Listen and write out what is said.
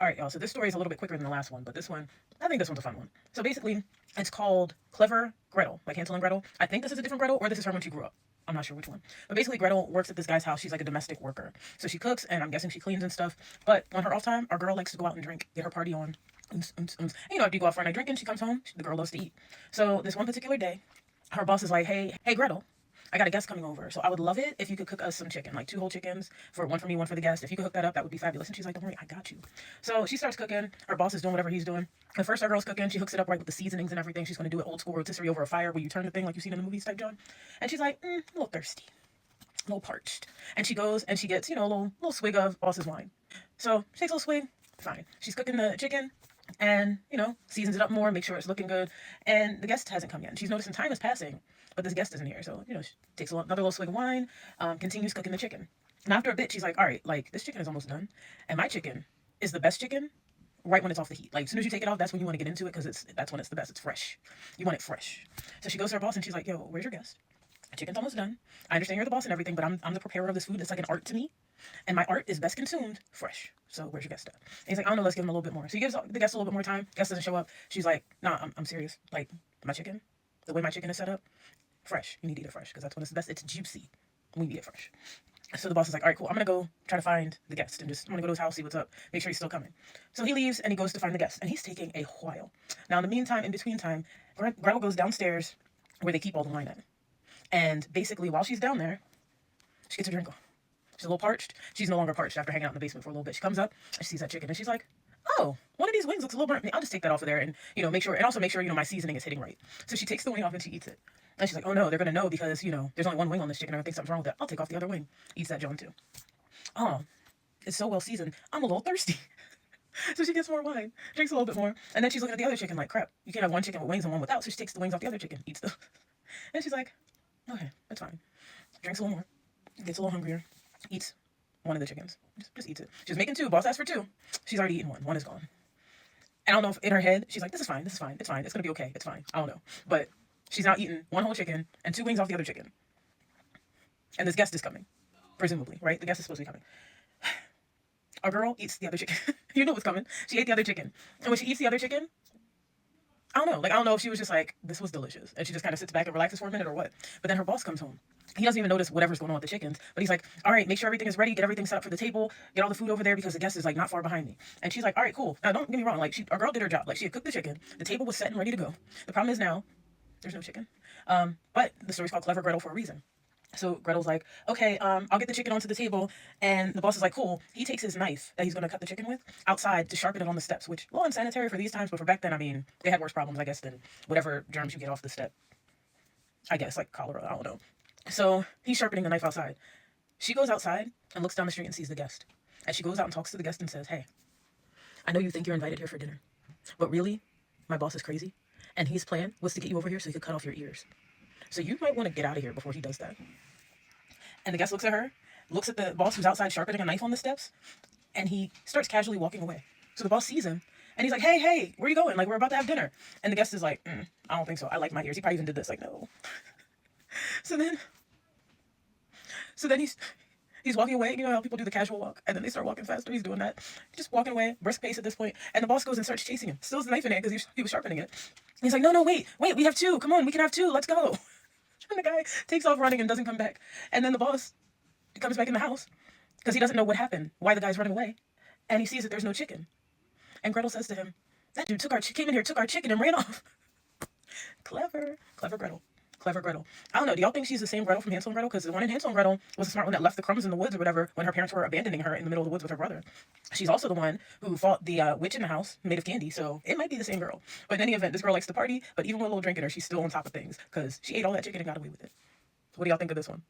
All right, y'all. So this story is a little bit quicker than the last one, but this one, I think this one's a fun one. So basically, it's called Clever Gretel, like Hansel and Gretel. I think this is a different Gretel, or this is her when she grew up. I'm not sure which one. But basically, Gretel works at this guy's house. She's like a domestic worker. So she cooks, and I'm guessing she cleans and stuff. But on her off time, our girl likes to go out and drink, get her party on. And you know, if you go out for a night drinking, she comes home, the girl loves to eat. So this one particular day, her boss is like, hey, Gretel, I got a guest coming over, so I would love it if you could cook us some chicken, like 2 whole chickens, for one for me, one for the guest. If you could hook that up, that would be fabulous. And she's like, don't worry, I got you. So she starts cooking. Her boss is doing whatever he's doing. At first, our girl's cooking. She hooks it up right with the seasonings and everything. She's going to do it old school rotisserie over a fire where you turn the thing like you've seen in the movies type, John. And she's like, a little thirsty, a little parched. And she goes and she gets, you know, a little swig of boss's wine. So she takes a little swig, fine. She's cooking the chicken and, you know, seasons it up more, make sure it's looking good. And the guest hasn't come yet. And she's noticing time is passing, but this guest isn't here. So, you know, she takes another little swig of wine, continues cooking the chicken. And after a bit, she's like, all right, like, this chicken is almost done. And my chicken is the best chicken right when it's off the heat. Like, as soon as you take it off, that's when you want to get into it because that's when it's the best. It's fresh. You want it fresh. So she goes to her boss and she's like, yo, where's your guest? My chicken's almost done. I understand you're the boss and everything, but I'm the preparer of this food. It's like an art to me. And my art is best consumed fresh. So where's your guest at? And he's like, I don't know, let's give him a little bit more. So he gives the guest a little bit more time. Guest doesn't show up. She's like, nah, I'm serious. Like, my chicken, the way my chicken is set up, fresh. You need to eat it fresh because that's when it's the best. It's juicy. We eat it fresh. So the boss is like, all right, cool. I'm going to go try to find the guest and I'm going to go to his house, see what's up, make sure he's still coming. So he leaves and he goes to find the guest and he's taking a while. Now, in the meantime, in between time, Gretel goes downstairs where they keep all the wine at. And basically, while she's down there, she gets her drink on. She's a little parched. She's no longer parched after hanging out in the basement for a little bit. She comes up and she sees that chicken and she's like, oh, one of these wings looks a little burnt. I'll just take that off of there and, you know, make sure, and also make sure, you know, my seasoning is hitting right. So she takes the wing off and she eats it. And she's like, oh no, they're going to know because, you know, there's only one wing on this chicken and I think something's wrong with it. I'll take off the other wing. Eats that John too. Oh, it's so well seasoned. I'm a little thirsty. So she gets more wine, drinks a little bit more. And then she's looking at the other chicken like, crap, you can't have one chicken with wings and one without. So she takes the wings off the other chicken, eats them. And she's like, okay, that's fine. Drinks a little more, gets a little hungrier, eats one of the chickens. Just eats it. She's making 2. Boss asked for 2. She's already eaten one. One is gone. I don't know if in her head she's like, this is fine. It's fine. It's going to be okay. It's fine. I don't know. But she's now eaten 1 whole chicken and 2 wings off the other chicken. And this guest is coming, presumably, right? The guest is supposed to be coming. Our girl eats the other chicken. You know what's coming. She ate the other chicken. And when she eats the other chicken, I don't know. Like, I don't know if she was just like, this was delicious. And she just kind of sits back and relaxes for a minute or what. But then her boss comes home. He doesn't even notice whatever's going on with the chickens. But he's like, all right, make sure everything is ready. Get everything set up for the table. Get all the food over there because the guest is like not far behind me. And she's like, all right, cool. Now, don't get me wrong. Like, our girl did her job. Like, she had cooked the chicken. The table was set and ready to go. The problem is now, there's no chicken. But the story's called Clever Gretel for a reason. So Gretel's like, okay, I'll get the chicken onto the table. And the boss is like, cool. He takes his knife that he's going to cut the chicken with outside to sharpen it on the steps, which, well, unsanitary for these times, but for back then, I mean, they had worse problems, I guess, than whatever germs you get off the step. I guess, like cholera, I don't know. So he's sharpening the knife outside. She goes outside and looks down the street and sees the guest. And she goes out and talks to the guest and says, hey, I know you think you're invited here for dinner, but really, my boss is crazy. And his plan was to get you over here so he could cut off your ears. So you might want to get out of here before he does that. And the guest looks at her, looks at the boss who's outside sharpening a knife on the steps, and he starts casually walking away. So the boss sees him, and he's like, hey, where are you going? Like, we're about to have dinner. And the guest is like, I don't think so. I like my ears. He probably even did this. Like, no. So then he's walking away. You know how people do the casual walk, and then they start walking faster. He's doing that. He's just walking away, brisk pace at this point. And the boss goes and starts chasing him. Still has the knife in it because he was sharpening it. And he's like, no, wait, we have 2. Come on, we can have 2. Let's go. And the guy takes off running and doesn't come back. And then the boss comes back in the house because he doesn't know what happened, why the guy's running away. And he sees that there's no chicken. And Gretel says to him, that dude came in here, took our chicken and ran off. Clever Gretel. Clever Gretel. I don't know. Do y'all think she's the same Gretel from Hansel and Gretel? Because the one in Hansel and Gretel was the smart one that left the crumbs in the woods or whatever when her parents were abandoning her in the middle of the woods with her brother. She's also the one who fought the witch in the house made of candy. So it might be the same girl. But in any event, this girl likes to party. But even with a little drink in her, she's still on top of things because she ate all that chicken and got away with it. What do y'all think of this one?